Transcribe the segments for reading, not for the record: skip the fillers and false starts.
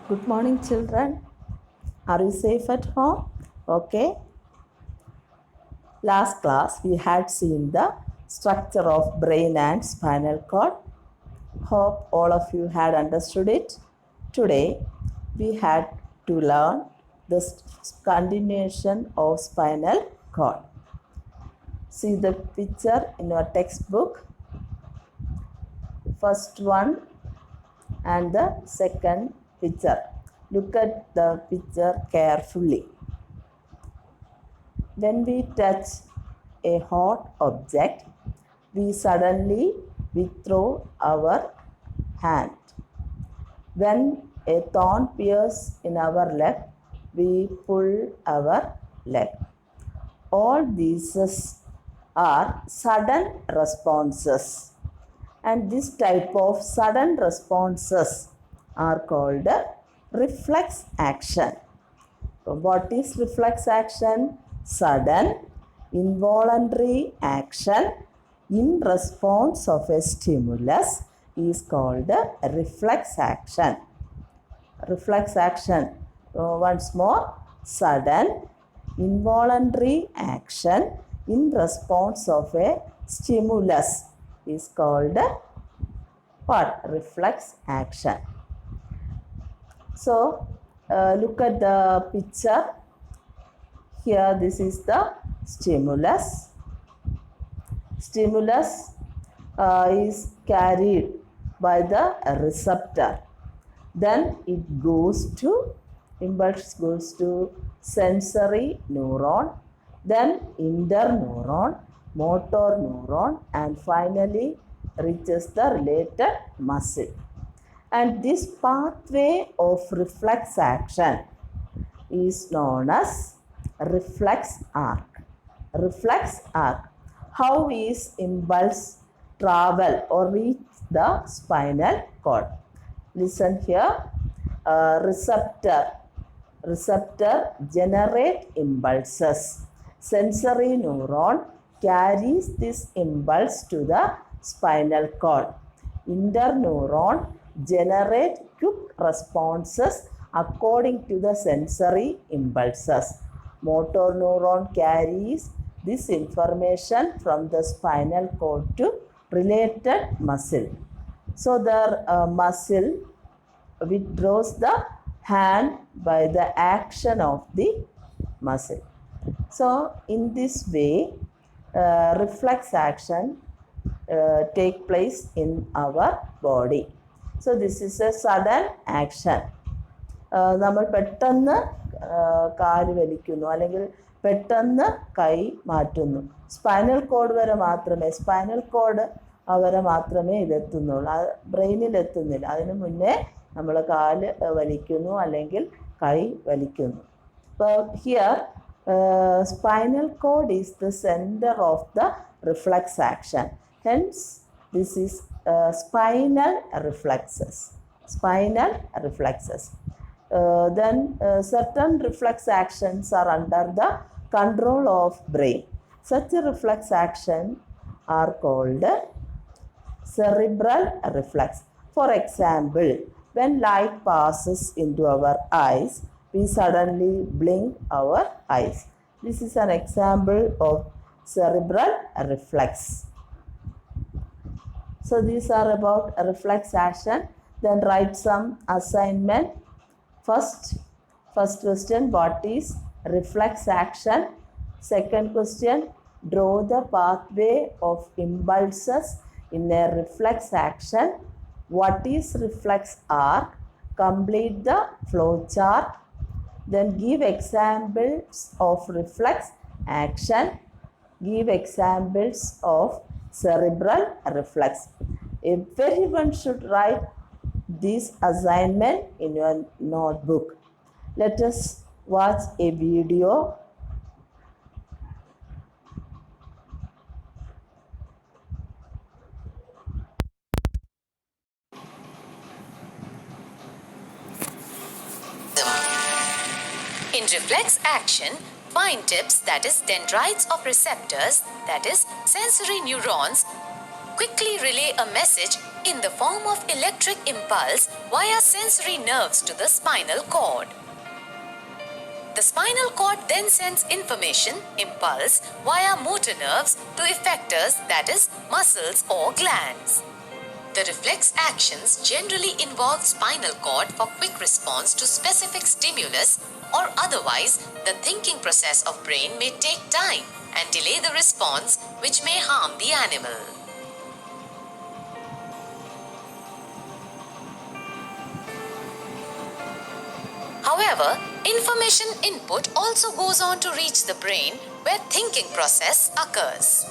Good morning, children. Are you safe at home? Okay. Last class we had seen the structure of brain and spinal cord. Hope all of you had understood it. Today we had to learn the continuation of spinal cord. See the picture in your textbook. First one and the second picture. Look at the picture carefully. When we touch a hot object, we suddenly withdraw our hand. When a thorn pierces in our leg, we pull our leg. All these are sudden responses, and this type of sudden responses are called reflex action. So what is reflex action? Sudden, involuntary action in response of a stimulus is called a reflex action. Reflex action, once more, sudden, involuntary action in response of a stimulus is called what? Reflex action. So, look at the picture. Here this is the stimulus. Stimulus is carried by the receptor. Then it impulse goes to sensory neuron, then interneuron, motor neuron, and finally reaches the related muscle. And this pathway of reflex action is known as reflex arc. Reflex arc. How is impulse travel or reach the spinal cord? Listen here. Receptor generate impulses. Sensory neuron carries this impulse to the spinal cord. Interneuron generate quick responses according to the sensory impulses. Motor neuron carries this information from the spinal cord to related muscle. So the muscle withdraws the hand by the action of the muscle. So in this way, reflex action take place in our body. So this is a sudden action. നമ്മൾ പെട്ടെന്ന് കാല് വലിക്കുന്നു അല്ലെങ്കിൽ പെട്ടെന്ന് കൈ മാറ്റുന്നു. Spinal cord വരെ മാത്രമേ ഇതെത്തുന്നുള്ളൂ. ബ്രെയിനിൽ എത്തുന്നില്ല. അതിനു മുന്നേ നമ്മൾ കാല് വലിക്കുന്നു അല്ലെങ്കിൽ കൈ വലിക്കുന്നു. അപ്പോൾ here spinal cord is the center of the reflex action. Hence, this is spinal reflexes. Spinal reflexes. Then certain reflex actions are under the control of brain. Such a reflex action are called cerebral reflex. For example, when light passes into our eyes, we suddenly blink our eyes. This is an example of cerebral reflex. So these are about reflex action. Then write some assignment. First question, what is reflex action? Second question, draw the pathway of impulses in a reflex action. What is reflex arc? Complete the flow chart. Then give examples of reflex action. Give examples of cerebral reflex. Everyone should write this assignment in your notebook. Let us watch a video. In reflex action, find tips, that is dendrites of receptors, that is sensory neurons, quickly relay a message in the form of electric impulse via sensory nerves to the spinal cord. The spinal cord then sends information, impulse, via motor nerves to effectors, that is, muscles or glands. The reflex actions generally involve spinal cord for quick response to specific stimulus, or otherwise the thinking process of brain may take time and delay the response, which may harm the animal. However, information input also goes on to reach the brain where thinking process occurs.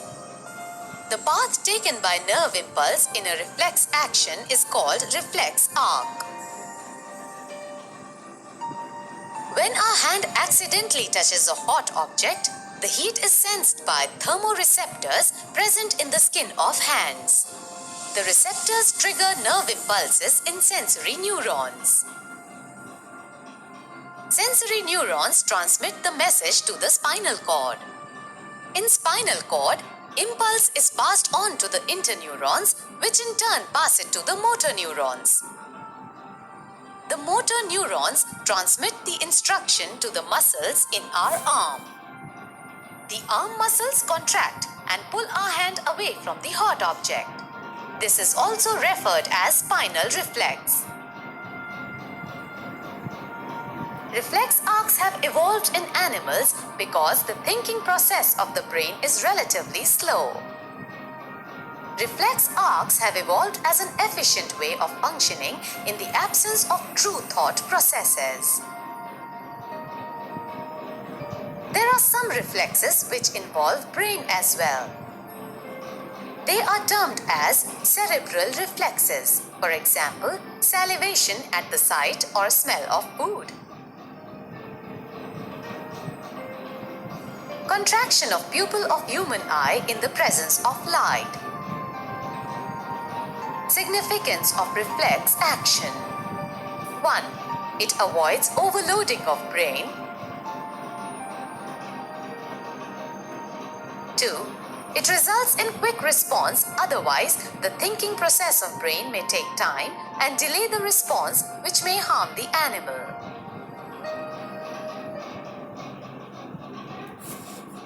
The path taken by nerve impulse in a reflex action is called reflex arc. When our hand accidentally touches a hot object, the heat is sensed by thermoreceptors present in the skin of hands. The receptors trigger nerve impulses in sensory neurons. Sensory neurons transmit the message to the spinal cord. In spinal cord, impulse is passed on to the interneurons, which in turn pass it to the motor neurons. The motor neurons transmit the instruction to the muscles in our arm. The arm muscles contract and pull our hand away from the hot object. This is also referred as spinal reflex. Reflex arcs have evolved in animals because the thinking process of the brain is relatively slow. Reflex arcs have evolved as an efficient way of functioning in the absence of true thought processes. There are some reflexes which involve brain as well. They are termed as cerebral reflexes. For example, salivation at the sight or smell of food. Contraction of pupil of human eye in the presence of light. Significance of reflex action. 1. It avoids overloading of brain. 2. It results in quick response, otherwise the thinking process of brain may take time and delay the response, which may harm the animal.